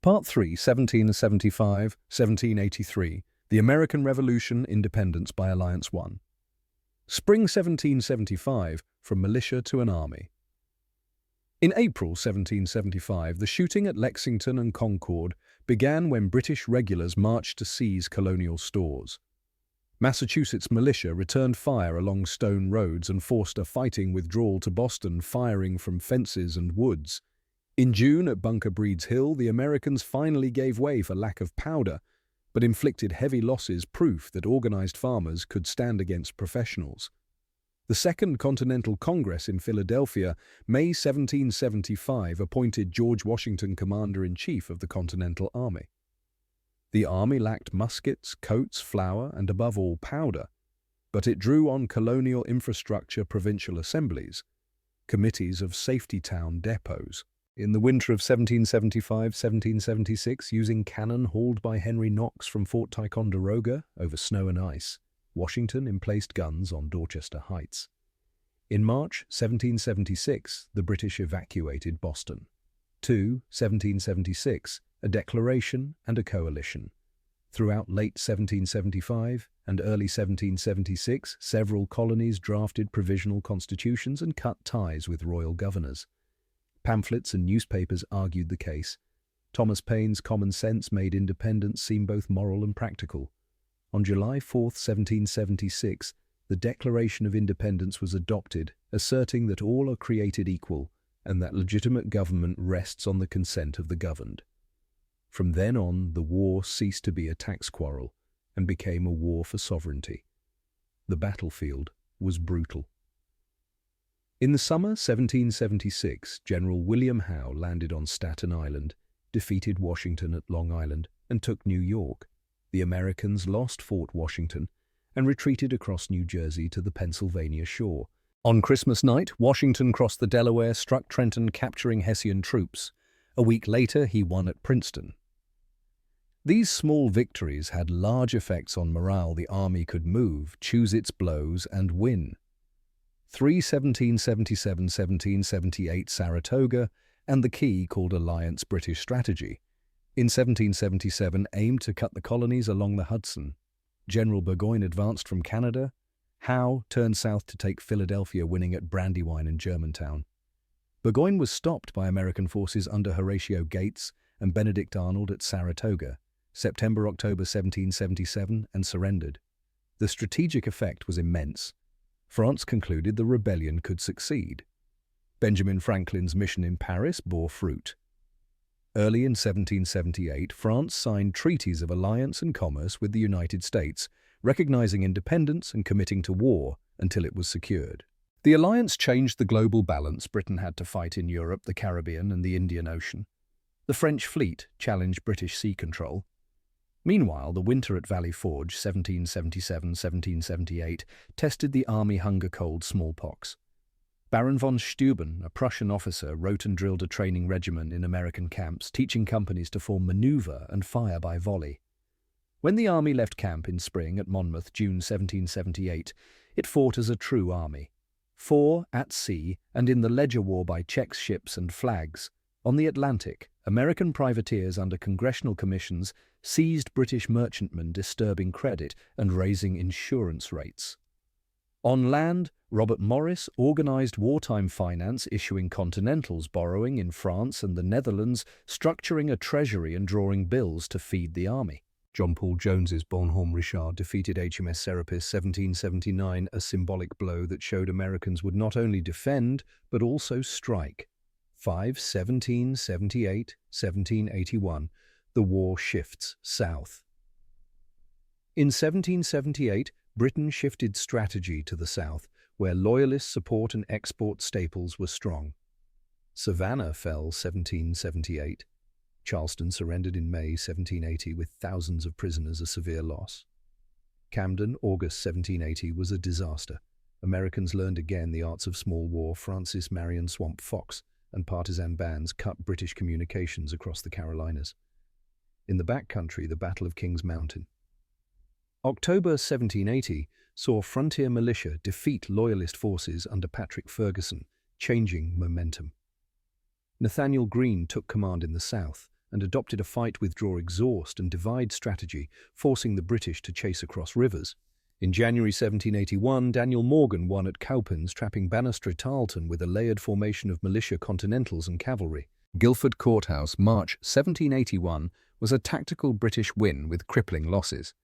Part 3, 1775–1783, The American Revolution, Independence by Alliance 1. Spring 1775, from militia to an army. In April 1775, the shooting at Lexington and Concord began when British regulars marched to seize colonial stores. Massachusetts militia returned fire along stone roads and forced a fighting withdrawal to Boston, firing from fences and woods. In June at Bunker Breed's Hill, the Americans finally gave way for lack of powder, but inflicted heavy losses, proof that organized farmers could stand against professionals. The Second Continental Congress in Philadelphia, May 1775, appointed George Washington commander-in-chief of the Continental Army. The army lacked muskets, coats, flour, and above all powder, but it drew on colonial infrastructure provincial assemblies, committees of safety town depots. In the winter of 1775–1776, using cannon hauled by Henry Knox from Fort Ticonderoga over snow and ice, Washington emplaced guns on Dorchester Heights. In March 1776, the British evacuated Boston. 1776, a declaration and a coalition. Throughout late 1775 and early 1776, several colonies drafted provisional constitutions and cut ties with royal governors. Pamphlets and newspapers argued the case. Thomas Paine's common sense made independence seem both moral and practical. On July 4, 1776, the Declaration of Independence was adopted, asserting that all are created equal and that legitimate government rests on the consent of the governed. From then on, the war ceased to be a tax quarrel and became a war for sovereignty. The battlefield was brutal. In the summer 1776, General William Howe landed on Staten Island, defeated Washington at Long Island, and took New York. The Americans lost Fort Washington and retreated across New Jersey to the Pennsylvania shore. On Christmas night, Washington crossed the Delaware, struck Trenton, capturing Hessian troops. A week later, he won at Princeton. These small victories had large effects on morale. The army could move, choose its blows, and win. 1777–1778 Saratoga, and the key called Alliance British Strategy. In 1777, aimed to cut the colonies along the Hudson. General Burgoyne advanced from Canada. Howe turned south to take Philadelphia, winning at Brandywine and Germantown. Burgoyne was stopped by American forces under Horatio Gates and Benedict Arnold at Saratoga, September–October 1777, and surrendered. The strategic effect was immense. France concluded the rebellion could succeed. Benjamin Franklin's mission in Paris bore fruit. Early in 1778, France signed treaties of alliance and commerce with the United States, recognizing independence and committing to war until it was secured. The alliance changed the global balance Britain had to fight in Europe, the Caribbean, and the Indian Ocean. The French fleet challenged British sea control. Meanwhile, the winter at Valley Forge, 1777–1778, tested the army hunger-cold smallpox. Baron von Steuben, a Prussian officer, wrote and drilled a training regimen in American camps, teaching companies to form maneuver and fire by volley. When the army left camp in spring at Monmouth, June 1778, it fought as a true army. 4 at sea and in the Ledger War by Czechs ships and flags. On the Atlantic, American privateers under congressional commissions seized British merchantmen, disturbing credit and raising insurance rates. On land, Robert Morris organized wartime finance, issuing Continentals, borrowing in France and the Netherlands, structuring a treasury and drawing bills to feed the army. John Paul Jones's Bonhomme Richard defeated HMS Serapis 1779, a symbolic blow that showed Americans would not only defend but also strike. 1778–1781, the war shifts south. In 1778, Britain shifted strategy to the south, where loyalist support and export staples were strong. Savannah fell 1778. Charleston surrendered in May 1780 with thousands of prisoners, a severe loss. Camden, August 1780, was a disaster. Americans learned again the arts of small war. Francis Marion Swamp Fox and partisan bands cut British communications across the Carolinas. In the back country, the Battle of Kings Mountain. October 1780 saw frontier militia defeat loyalist forces under Patrick Ferguson, changing momentum. Nathaniel Greene took command in the south, and adopted a fight, withdraw, exhaust, and divide strategy, forcing the British to chase across rivers. In January 1781, Daniel Morgan won at Cowpens, trapping Banastre Tarleton with a layered formation of militia, Continentals, and cavalry. Guildford Courthouse, March 1781, was a tactical British win with crippling losses.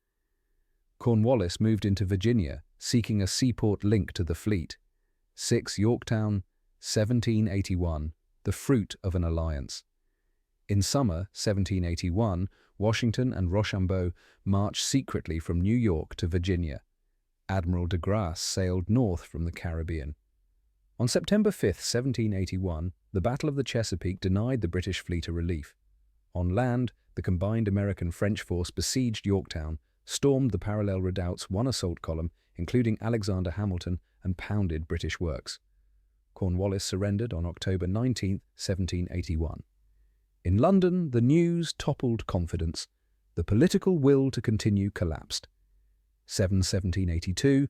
Cornwallis moved into Virginia, seeking a seaport link to the fleet. 6. Yorktown, 1781, the fruit of an alliance. In summer 1781, Washington and Rochambeau marched secretly from New York to Virginia. Admiral de Grasse sailed north from the Caribbean. On September 5, 1781, the Battle of the Chesapeake denied the British fleet a relief. On land, the combined American-French force besieged Yorktown, stormed the parallel redoubts, won assault column, including Alexander Hamilton, and pounded British works. Cornwallis surrendered on October 19, 1781. In London, the news toppled confidence. The political will to continue collapsed. 1782,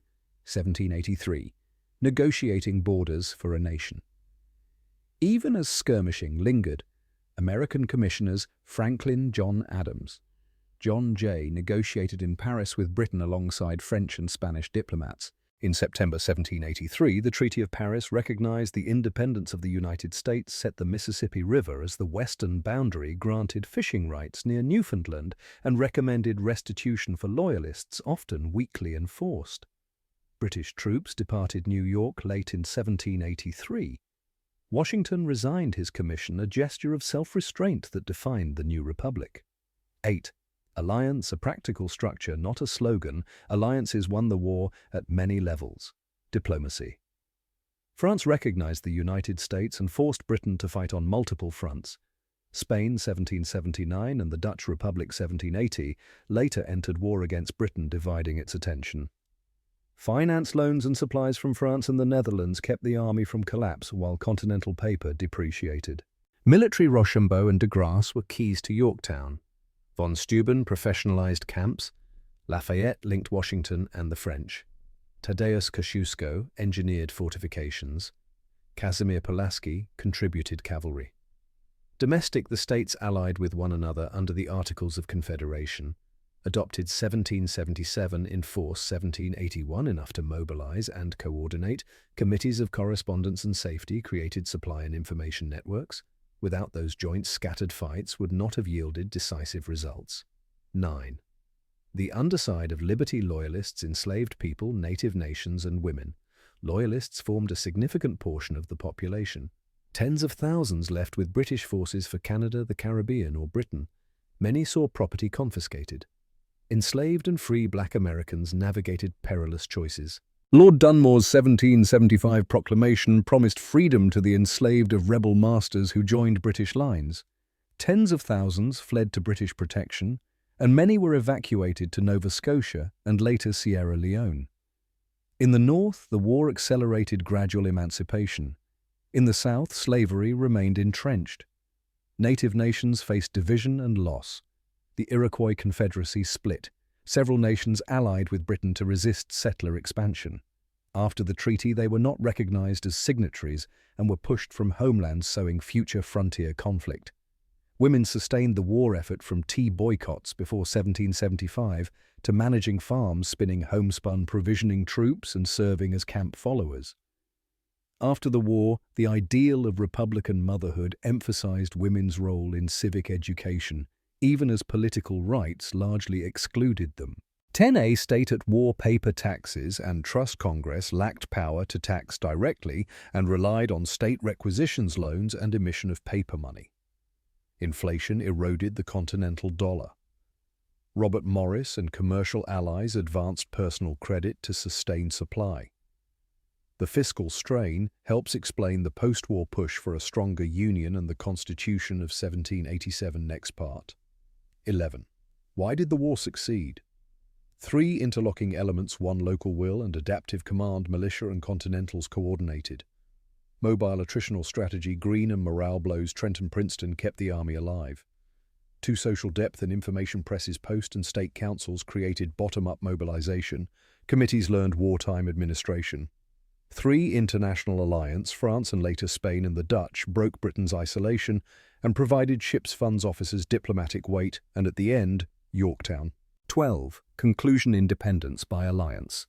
1783. Negotiating borders for a nation. Even as skirmishing lingered, American commissioners Franklin John Adams, John Jay negotiated in Paris with Britain alongside French and Spanish diplomats. In September 1783, the Treaty of Paris recognized the independence of the United States, set the Mississippi River as the western boundary, granted fishing rights near Newfoundland, and recommended restitution for loyalists, often weakly enforced. British troops departed New York late in 1783. Washington resigned his commission, a gesture of self-restraint that defined the new republic. 8. Alliance, a practical structure, not a slogan. Alliances won the war at many levels. Diplomacy. France recognized the United States and forced Britain to fight on multiple fronts. Spain 1779 and the Dutch Republic 1780 later entered war against Britain, dividing its attention. Finance, loans and supplies from France and the Netherlands kept the army from collapse, while continental paper depreciated. Military, Rochambeau and de Grasse were keys to Yorktown. Von Steuben professionalized camps. Lafayette linked Washington and the French. Tadeusz Kosciuszko engineered fortifications. Casimir Pulaski contributed cavalry. Domestic, the states allied with one another under the Articles of Confederation. Adopted 1777, in force 1781, enough to mobilize and coordinate. Committees of correspondence and safety created supply and information networks. Without those joint, scattered fights would not have yielded decisive results. 9. The underside of liberty loyalists, enslaved people, native nations and women. Loyalists formed a significant portion of the population. Tens of thousands left with British forces for Canada, the Caribbean or Britain. Many saw property confiscated. Enslaved and free black Americans navigated perilous choices. Lord Dunmore's 1775 proclamation promised freedom to the enslaved of rebel masters who joined British lines. Tens of thousands fled to British protection, and many were evacuated to Nova Scotia and later Sierra Leone. In the North, the war accelerated gradual emancipation. In the South, slavery remained entrenched. Native nations faced division and loss. The Iroquois Confederacy split. Several nations allied with Britain to resist settler expansion. After the treaty, they were not recognized as signatories and were pushed from homelands, sowing future frontier conflict. Women sustained the war effort, from tea boycotts before 1775 to managing farms, spinning homespun, provisioning troops, and serving as camp followers. After the war, the ideal of Republican motherhood emphasized women's role in civic education, even as political rights largely excluded them. 10A state at war paper taxes and trust Congress lacked power to tax directly and relied on state requisitions loans and emission of paper money. Inflation eroded the continental dollar. Robert Morris and commercial allies advanced personal credit to sustain supply. The fiscal strain helps explain the post-war push for a stronger union and the Constitution of 1787 next part. 11. Why did the war succeed? 3 interlocking elements: 1 local will and adaptive command, militia and continentals coordinated. Mobile attritional strategy, Greene and morale blows, Trent and Princeton kept the army alive. 2 social depth and information presses, post and state councils created bottom-up mobilization. Committees learned wartime administration. 3 international alliance, France and later Spain and the Dutch broke Britain's isolation and provided ships' funds officers diplomatic weight, and at the end, Yorktown. 12. Conclusion independence by alliance.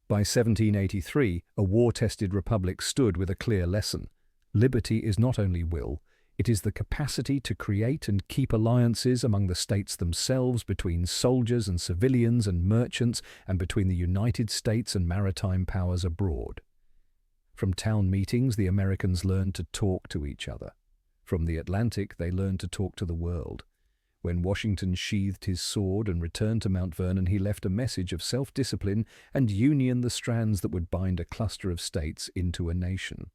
By 1783, a war-tested republic stood with a clear lesson. Liberty is not only will, it is the capacity to create and keep alliances among the states themselves, between soldiers and civilians and merchants, and between the United States and maritime powers abroad. From town meetings, the Americans learned to talk to each other. From the Atlantic, they learned to talk to the world. When Washington sheathed his sword and returned to Mount Vernon, he left a message of self-discipline and union, the strands that would bind a cluster of states into a nation.